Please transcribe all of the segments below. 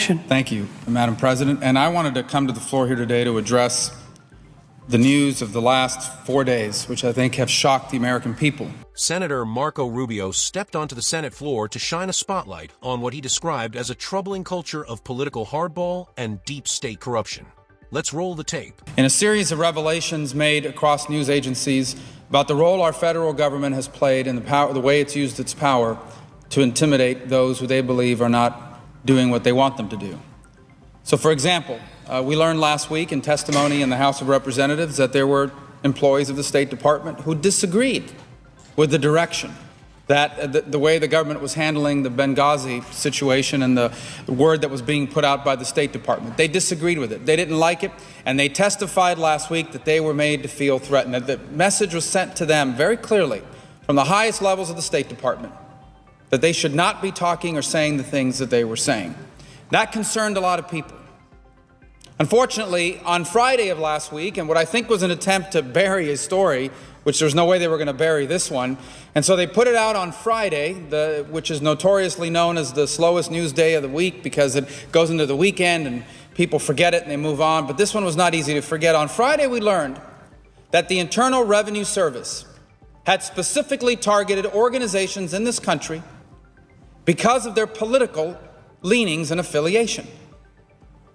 Objection. Thank you, Madam President. And I wanted to come to the floor here today to address the news of the last 4 days, which I think have shocked the American people. Senator Marco Rubio stepped onto the Senate floor to shine a spotlight on what he described as a troubling culture of political hardball and deep state corruption. Let's roll the tape. In a series of revelations made across news agencies about the role our federal government has played in the way it's used its power to intimidate those who they believe are not doing what they want them to do. So, for example, we learned last week in testimony in the House of Representatives that there were employees of the State Department who disagreed with the direction that the way the government was handling the Benghazi situation and the word that was being put out by the State Department. They disagreed with it. They didn't like it, and they testified last week that they were made to feel threatened. That the message was sent to them very clearly from the highest levels of the State Department that they should not be talking or saying the things that they were saying. That concerned a lot of people. Unfortunately, on Friday of last week, and what I think was an attempt to bury a story, which there's no way they were going to bury this one, and so they put it out on Friday, which is notoriously known as the slowest news day of the week because it goes into the weekend and people forget it and they move on, but this one was not easy to forget. On Friday, we learned that the Internal Revenue Service had specifically targeted organizations in this country because of their political leanings and affiliation.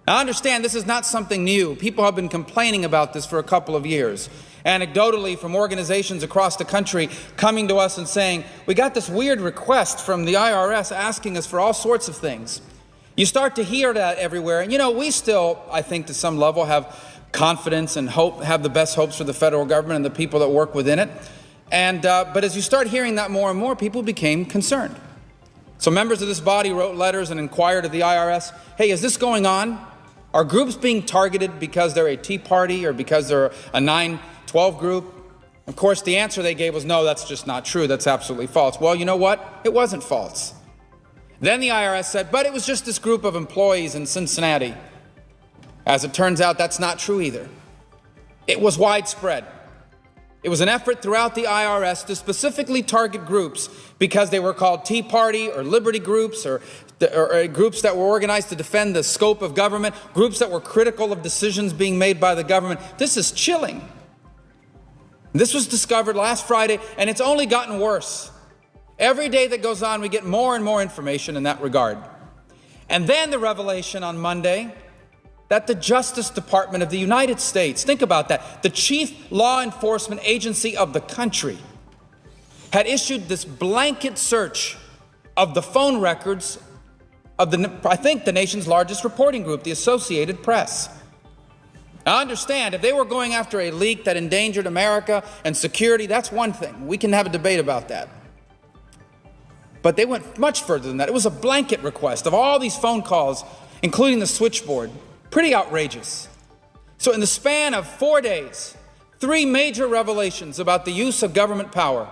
Now, understand, this is not something new. People have been complaining about this for a couple of years. Anecdotally, from organizations across the country coming to us and saying, we got this weird request from the IRS asking us for all sorts of things. You start to hear that everywhere. And, you know, we still, I think, to some level have confidence and hope, have the best hopes for the federal government and the people that work within it. But as you start hearing that more and more, people became concerned. So members of this body wrote letters and inquired of the IRS, hey, is this going on? Are groups being targeted because they're a Tea Party or because they're a 9/12 group? Of course, the answer they gave was, no, that's just not true. That's absolutely false. Well, you know what? It wasn't false. Then the IRS said, but it was just this group of employees in Cincinnati. As it turns out, that's not true either. It was widespread. It was an effort throughout the IRS to specifically target groups because they were called Tea Party or Liberty groups or groups that were organized to defend the scope of government, groups that were critical of decisions being made by the government. This is chilling. This was discovered last Friday, and it's only gotten worse. Every day that goes on, we get more and more information in that regard. And then the revelation on Monday that the Justice Department of the United States, think about that, the chief law enforcement agency of the country, had issued this blanket search of the phone records of I think the nation's largest reporting group, the Associated Press. Now understand, if they were going after a leak that endangered America and security, that's one thing. We can have a debate about that. But they went much further than that. It was a blanket request of all these phone calls, including the switchboard. Pretty outrageous. So in the span of 4 days, 3 major revelations about the use of government power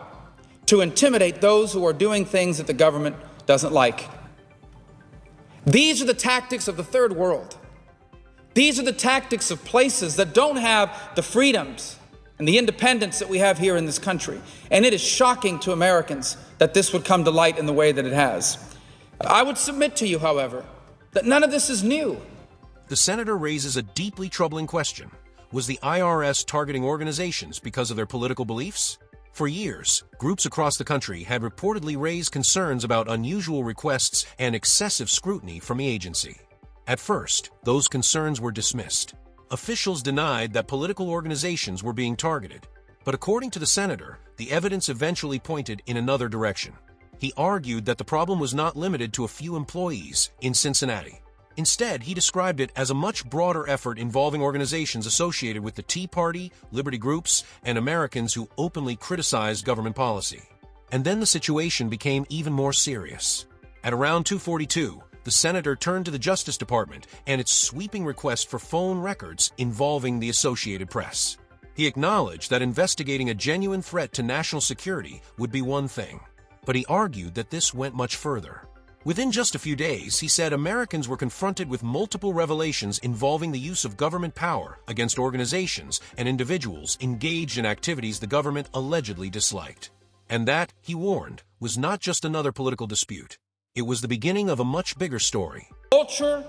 to intimidate those who are doing things that the government doesn't like. These are the tactics of the third world. These are the tactics of places that don't have the freedoms and the independence that we have here in this country. And it is shocking to Americans that this would come to light in the way that it has. I would submit to you, however, that none of this is new. The senator raises a deeply troubling question. Was the IRS targeting organizations because of their political beliefs? For years, groups across the country had reportedly raised concerns about unusual requests and excessive scrutiny from the agency. At first, those concerns were dismissed. Officials denied that political organizations were being targeted. But according to the senator, the evidence eventually pointed in another direction. He argued that the problem was not limited to a few employees in Cincinnati. Instead, he described it as a much broader effort involving organizations associated with the Tea Party, Liberty groups, and Americans who openly criticized government policy. And then the situation became even more serious. At around 2:42, the senator turned to the Justice Department and its sweeping request for phone records involving the Associated Press. He acknowledged that investigating a genuine threat to national security would be one thing, but he argued that this went much further. Within just a few days, he said Americans were confronted with multiple revelations involving the use of government power against organizations and individuals engaged in activities the government allegedly disliked. And that, he warned, was not just another political dispute. It was the beginning of a much bigger story. Culture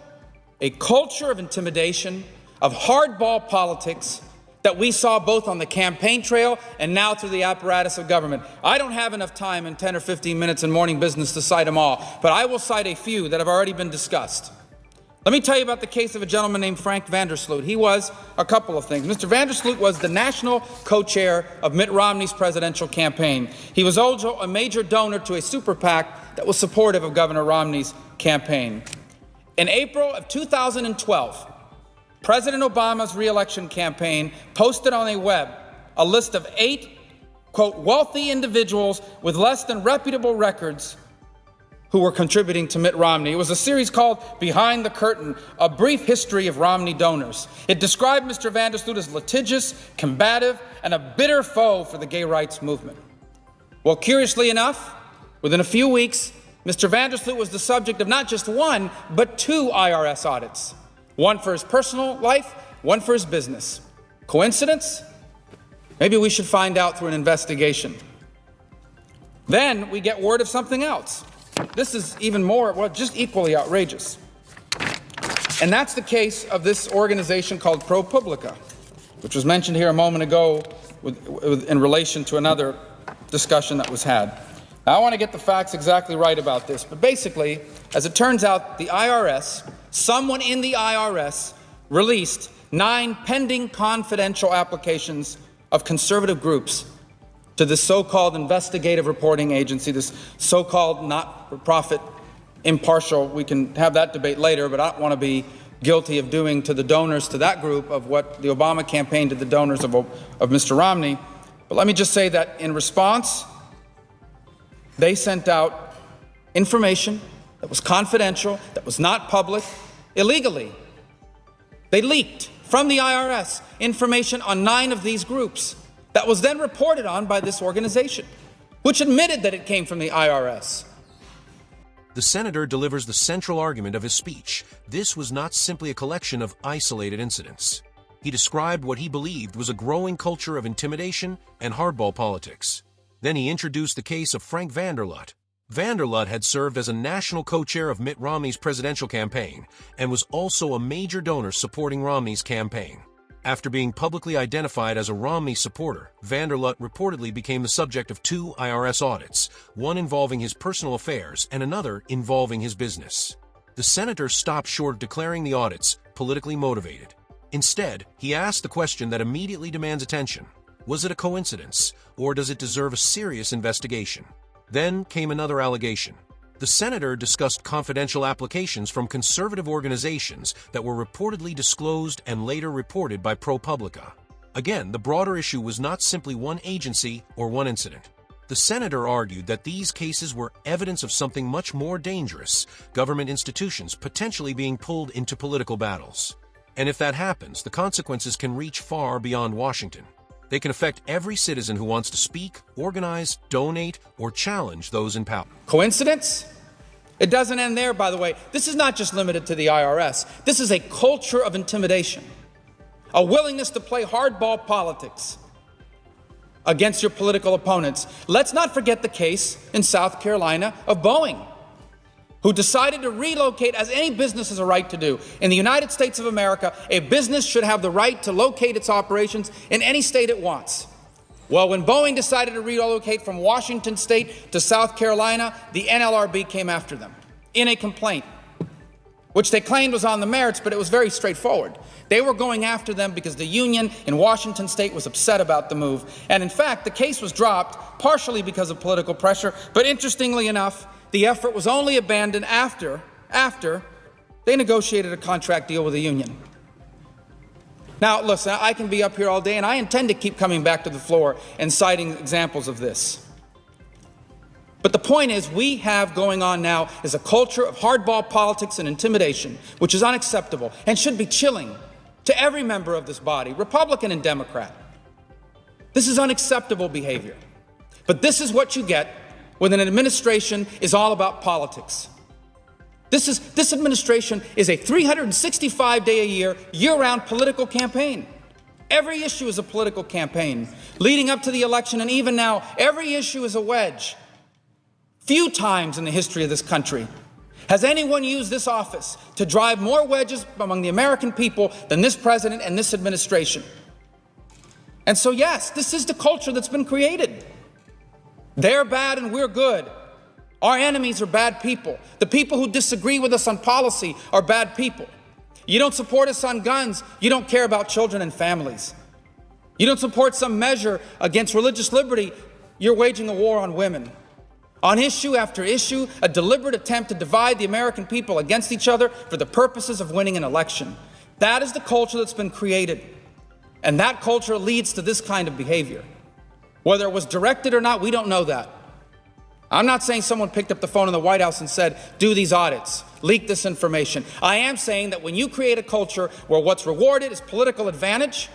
a culture of intimidation, of hardball politics that we saw both on the campaign trail and now through the apparatus of government. I don't have enough time in 10 or 15 minutes in morning business to cite them all, but I will cite a few that have already been discussed. Let me tell you about the case of a gentleman named Frank Vandersloot. He was a couple of things. Mr. Vandersloot was the national co-chair of Mitt Romney's presidential campaign. He was also a major donor to a super PAC that was supportive of Governor Romney's campaign. In April of 2012, President Obama's re-election campaign posted on a web a list of 8, quote, wealthy individuals with less than reputable records who were contributing to Mitt Romney. It was a series called Behind the Curtain, a brief history of Romney donors. It described Mr. Vandersloot as litigious, combative, and a bitter foe for the gay rights movement. Well, curiously enough, within a few weeks, Mr. Vandersloot was the subject of not just one, but 2 IRS audits. One for his personal life, one for his business. Coincidence? Maybe we should find out through an investigation. Then we get word of something else. This is even more, well, just equally outrageous. And that's the case of this organization called ProPublica, which was mentioned here a moment ago in relation to another discussion that was had. Now, I want to get the facts exactly right about this, but basically, as it turns out, the IRS, someone in the IRS, released 9 pending confidential applications of conservative groups to this so-called investigative reporting agency, this so-called not-for-profit impartial. We can have that debate later, but I don't want to be guilty of doing to the donors to that group of what the Obama campaign did to the donors of Mr. Romney. But let me just say that in response, they sent out information that was confidential, that was not public, illegally. They leaked from the IRS information on 9 of these groups that was then reported on by this organization, which admitted that it came from the IRS. The senator delivers the central argument of his speech. This was not simply a collection of isolated incidents. He described what he believed was a growing culture of intimidation and hardball politics. Then he introduced the case of Frank Vandersloot. Vandersloot had served as a national co-chair of Mitt Romney's presidential campaign and was also a major donor supporting Romney's campaign. After being publicly identified as a Romney supporter, Vandersloot reportedly became the subject of 2 IRS audits, one involving his personal affairs and another involving his business. The senator stopped short of declaring the audits politically motivated. Instead, he asked the question that immediately demands attention. Was it a coincidence, or does it deserve a serious investigation? Then came another allegation. The senator discussed confidential applications from conservative organizations that were reportedly disclosed and later reported by ProPublica. Again, the broader issue was not simply one agency or one incident. The senator argued that these cases were evidence of something much more dangerous, government institutions potentially being pulled into political battles. And if that happens, the consequences can reach far beyond Washington. They can affect every citizen who wants to speak, organize, donate, or challenge those in power. Coincidence? It doesn't end there, by the way. This is not just limited to the IRS. This is a culture of intimidation, a willingness to play hardball politics against your political opponents. Let's not forget the case in South Carolina of Boeing, who decided to relocate, as any business has a right to do. In the United States of America, a business should have the right to locate its operations in any state it wants. Well, when Boeing decided to relocate from Washington State to South Carolina, the NLRB came after them in a complaint, which they claimed was on the merits, but it was very straightforward. They were going after them because the union in Washington State was upset about the move. And in fact, the case was dropped partially because of political pressure, but interestingly enough, the effort was only abandoned after they negotiated a contract deal with the union. Now, listen, I can be up here all day, and I intend to keep coming back to the floor and citing examples of this. But the point is, we have going on now is a culture of hardball politics and intimidation, which is unacceptable and should be chilling to every member of this body, Republican and Democrat. This is unacceptable behavior. But this is what you get when an administration is all about politics. This administration is a 365-day-a-year, year-round political campaign. Every issue is a political campaign. Leading up to the election, and even now, every issue is a wedge. Few times in the history of this country Has anyone used this office to drive more wedges among the American people than this president and this administration? And so, yes, this is the culture that's been created. They're bad and we're good. Our enemies are bad people. The people who disagree with us on policy are bad people. You don't support us on guns, you don't care about children and families. You don't support some measure against religious liberty, you're waging a war on women. On issue after issue, a deliberate attempt to divide the American people against each other for the purposes of winning an election. That is the culture that's been created. And that culture leads to this kind of behavior. Whether it was directed or not, we don't know that. I'm not saying someone picked up the phone in the White House and said, do these audits, leak this information. I am saying that when you create a culture where what's rewarded is political advantage,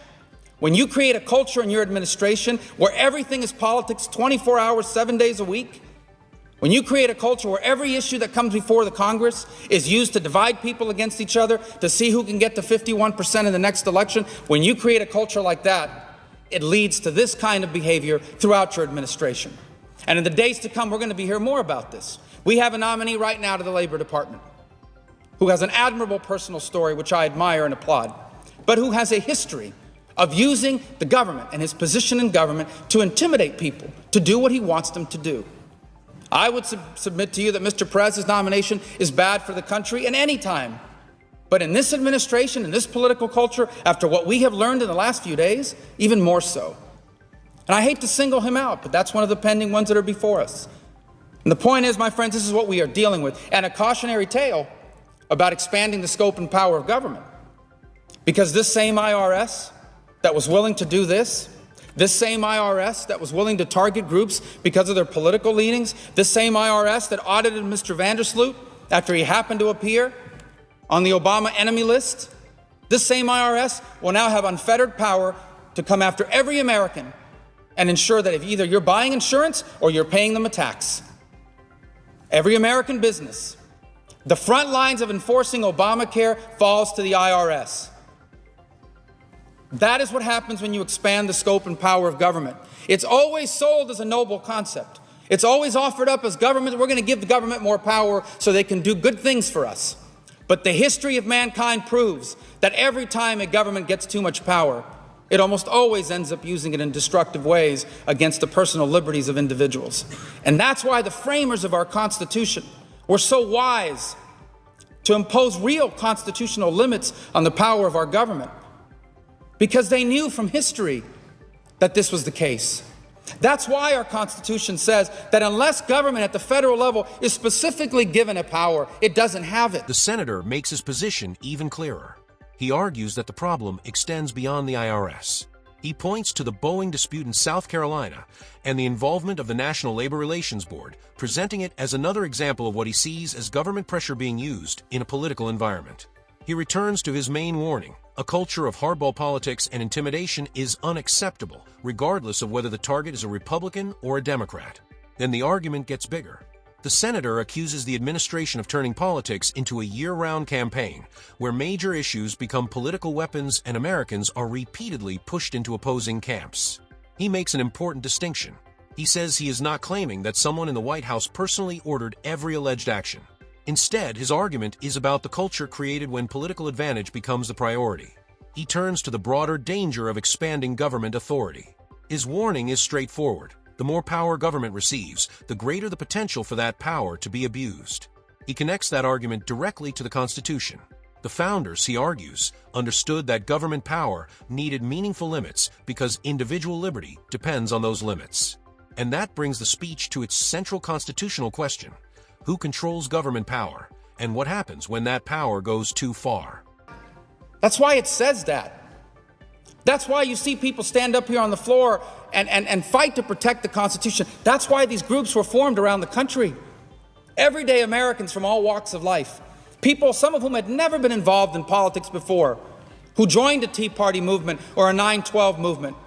when you create a culture in your administration where everything is politics 24 hours, 7 days a week, when you create a culture where every issue that comes before the Congress is used to divide people against each other, to see who can get to 51% in the next election, when you create a culture like that, it leads to this kind of behavior throughout your administration. And in the days to come, we're going to be hearing more about this. We have a nominee right now to the Labor Department who has an admirable personal story, which I admire and applaud, but who has a history of using the government and his position in government to intimidate people, to do what he wants them to do. I would submit to you that Mr. Perez's nomination is bad for the country in any time. But in this administration, in this political culture, after what we have learned in the last few days, even more so. And I hate to single him out, but that's one of the pending ones that are before us. And the point is, my friends, this is what we are dealing with, and a cautionary tale about expanding the scope and power of government. Because this same IRS that was willing to do this same IRS that was willing to target groups because of their political leanings, this same IRS that audited Mr. Vandersloot after he happened to appear on the Obama enemy list, this same IRS will now have unfettered power to come after every American and ensure that if either you're buying insurance or you're paying them a tax. Every American business. The front lines of enforcing Obamacare falls to the IRS. That is what happens when you expand the scope and power of government. It's always sold as a noble concept. It's always offered up as government. We're going to give the government more power so they can do good things for us. But the history of mankind proves that every time a government gets too much power, it almost always ends up using it in destructive ways against the personal liberties of individuals. And that's why the framers of our Constitution were so wise to impose real constitutional limits on the power of our government, because they knew from history that this was the case. That's why our Constitution says that unless government at the federal level is specifically given a power, it doesn't have it. The senator makes his position even clearer. He argues that the problem extends beyond the IRS. He points to the Boeing dispute in South Carolina and the involvement of the National Labor Relations Board, presenting it as another example of what he sees as government pressure being used in a political environment. He returns to his main warning. A culture of hardball politics and intimidation is unacceptable, regardless of whether the target is a Republican or a Democrat. Then the argument gets bigger. The senator accuses the administration of turning politics into a year-round campaign, where major issues become political weapons and Americans are repeatedly pushed into opposing camps. He makes an important distinction. He says he is not claiming that someone in the White House personally ordered every alleged action. Instead, his argument is about the culture created when political advantage becomes the priority. He turns to the broader danger of expanding government authority. His warning is straightforward. The more power government receives, the greater the potential for that power to be abused. He connects that argument directly to the Constitution. The founders, he argues, understood that government power needed meaningful limits because individual liberty depends on those limits. And that brings the speech to its central constitutional question. Who controls government power, and what happens when that power goes too far? That's why it says that. That's why you see people stand up here on the floor and fight to protect the Constitution. That's why these groups were formed around the country. Everyday Americans from all walks of life, people, some of whom had never been involved in politics before, who joined a Tea Party movement or a 9/12 movement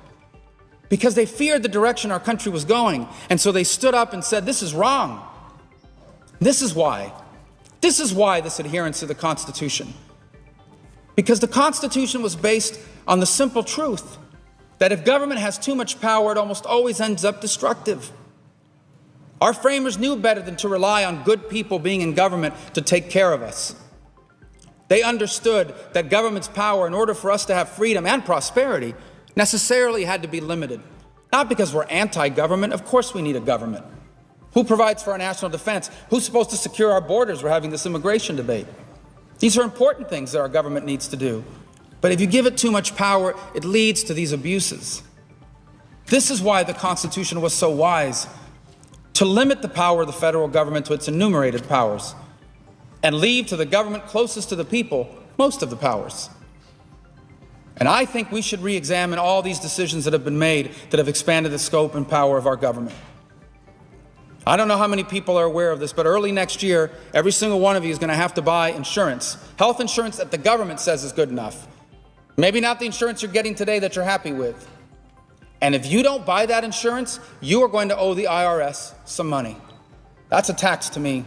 because they feared the direction our country was going. And so they stood up and said, this is wrong. This is why. This is why this adherence to the Constitution. Because the Constitution was based on the simple truth that if government has too much power, it almost always ends up destructive. Our framers knew better than to rely on good people being in government to take care of us. They understood that government's power, in order for us to have freedom and prosperity, necessarily had to be limited. Not because we're anti-government. Of course we need a government. Who provides for our national defense? Who's supposed to secure our borders? We're having this immigration debate. These are important things that our government needs to do. But if you give it too much power, it leads to these abuses. This is why the Constitution was so wise to limit the power of the federal government to its enumerated powers and leave to the government closest to the people most of the powers. And I think we should re-examine all these decisions that have been made that have expanded the scope and power of our government. I don't know how many people are aware of this, but early next year, every single one of you is going to have to buy insurance, health insurance that the government says is good enough. Maybe not the insurance you're getting today that you're happy with. And if you don't buy that insurance, you are going to owe the IRS some money. That's a tax to me.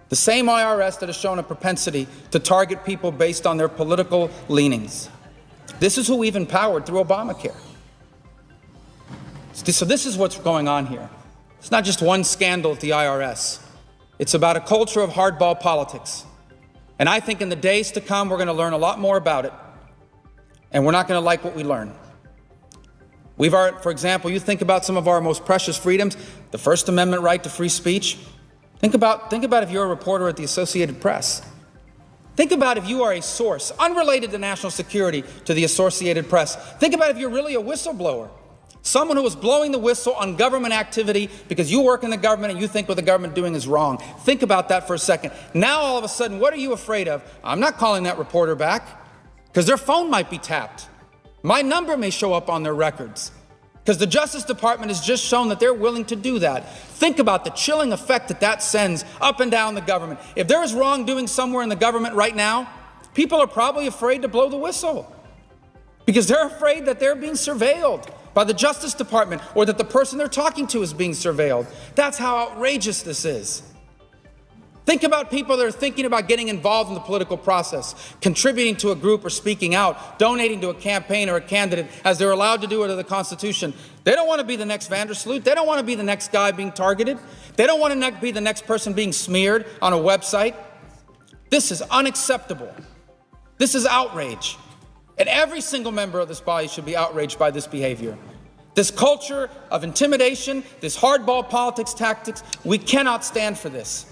The same IRS that has shown a propensity to target people based on their political leanings. This is who we've empowered through Obamacare. So this is what's going on here. It's not just one scandal at the IRS. It's about a culture of hardball politics. And I think in the days to come, we're going to learn a lot more about it. And we're not going to like what we learn. For example, you think about some of our most precious freedoms, the First Amendment right to free speech. Think about if you're a reporter at the Associated Press. Think about if you are a source, unrelated to national security, to the Associated Press. Think about if you're really a whistleblower, someone who is blowing the whistle on government activity because you work in the government and you think what the government is doing is wrong. Think about that for a second. Now, all of a sudden, what are you afraid of? I'm not calling that reporter back because their phone might be tapped. My number may show up on their records because the Justice Department has just shown that they're willing to do that. Think about the chilling effect that that sends up and down the government. If there is wrongdoing somewhere in the government right now, people are probably afraid to blow the whistle because they're afraid that they're being surveilled by the Justice Department or that the person they're talking to is being surveilled. That's how outrageous this is. Think about people that are thinking about getting involved in the political process, contributing to a group or speaking out, donating to a campaign or a candidate as they're allowed to do under the Constitution. They don't want to be the next Vandersloot. They don't want to be the next guy being targeted. They don't want to be the next person being smeared on a website. This is unacceptable. This is outrage. And every single member of this body should be outraged by this behavior. This culture of intimidation, this hardball politics tactics, we cannot stand for this.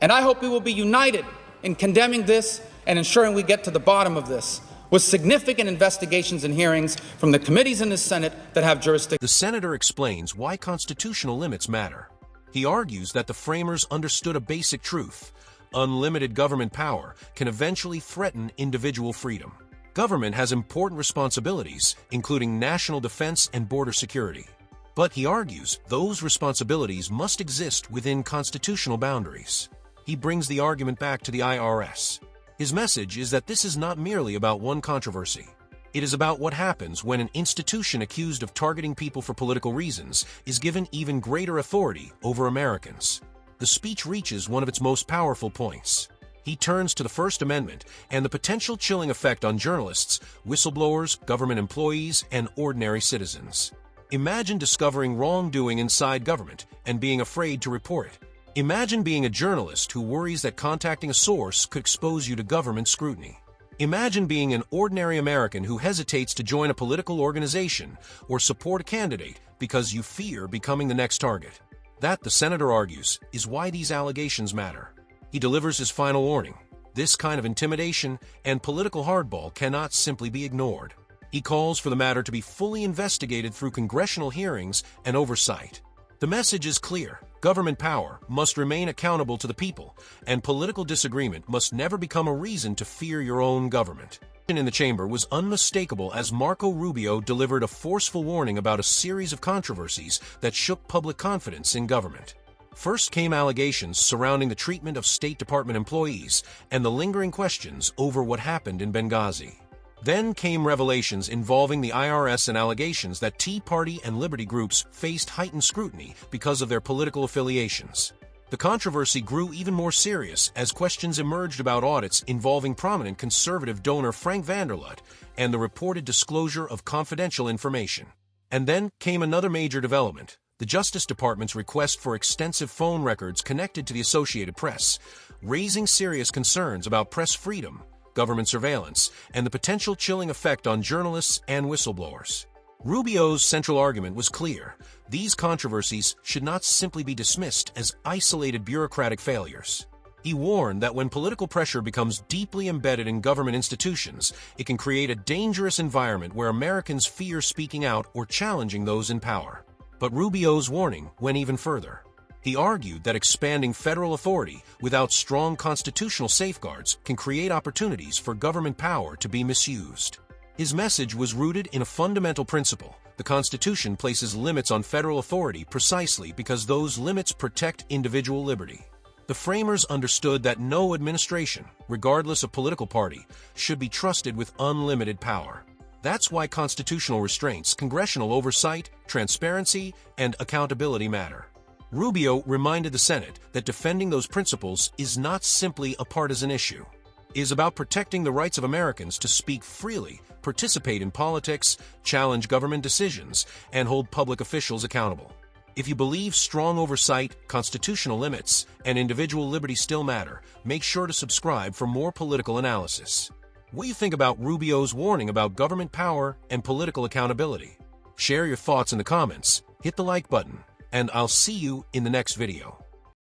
And I hope we will be united in condemning this and ensuring we get to the bottom of this with significant investigations and hearings from the committees in the Senate that have jurisdiction. The senator explains why constitutional limits matter. He argues that the framers understood a basic truth: unlimited government power can eventually threaten individual freedom. Government has important responsibilities, including national defense and border security. But he argues those responsibilities must exist within constitutional boundaries. He brings the argument back to the IRS. His message is that this is not merely about one controversy. It is about what happens when an institution accused of targeting people for political reasons is given even greater authority over Americans. The speech reaches one of its most powerful points. He turns to the First Amendment and the potential chilling effect on journalists, whistleblowers, government employees, and ordinary citizens. Imagine discovering wrongdoing inside government and being afraid to report it. Imagine being a journalist who worries that contacting a source could expose you to government scrutiny. Imagine being an ordinary American who hesitates to join a political organization or support a candidate because you fear becoming the next target. That, the senator argues, is why these allegations matter. He delivers his final warning. This kind of intimidation and political hardball cannot simply be ignored. He calls for the matter to be fully investigated through congressional hearings and oversight. The message is clear. Government power must remain accountable to the people, and political disagreement must never become a reason to fear your own government. In the chamber was unmistakable as Marco Rubio delivered a forceful warning about a series of controversies that shook public confidence in government. First came allegations surrounding the treatment of State Department employees and the lingering questions over what happened in Benghazi. Then came revelations involving the IRS and allegations that Tea Party and Liberty groups faced heightened scrutiny because of their political affiliations. The controversy grew even more serious as questions emerged about audits involving prominent conservative donor Frank Vanderlut and the reported disclosure of confidential information. And then came another major development: The Justice Department's request for extensive phone records connected to the Associated Press, raising serious concerns about press freedom, government surveillance, and the potential chilling effect on journalists and whistleblowers. Rubio's central argument was clear. These controversies should not simply be dismissed as isolated bureaucratic failures. He warned that when political pressure becomes deeply embedded in government institutions, it can create a dangerous environment where Americans fear speaking out or challenging those in power. But Rubio's warning went even further. He argued that expanding federal authority without strong constitutional safeguards can create opportunities for government power to be misused. His message was rooted in a fundamental principle. The Constitution places limits on federal authority precisely because those limits protect individual liberty. The framers understood that no administration, regardless of political party, should be trusted with unlimited power. That's why constitutional restraints, congressional oversight, transparency, and accountability matter. Rubio reminded the Senate that defending those principles is not simply a partisan issue. It is about protecting the rights of Americans to speak freely, participate in politics, challenge government decisions, and hold public officials accountable. If you believe strong oversight, constitutional limits, and individual liberty still matter, make sure to subscribe for more political analysis. What do you think about Rubio's warning about government power and political accountability? Share your thoughts in the comments, hit the like button, and I'll see you in the next video.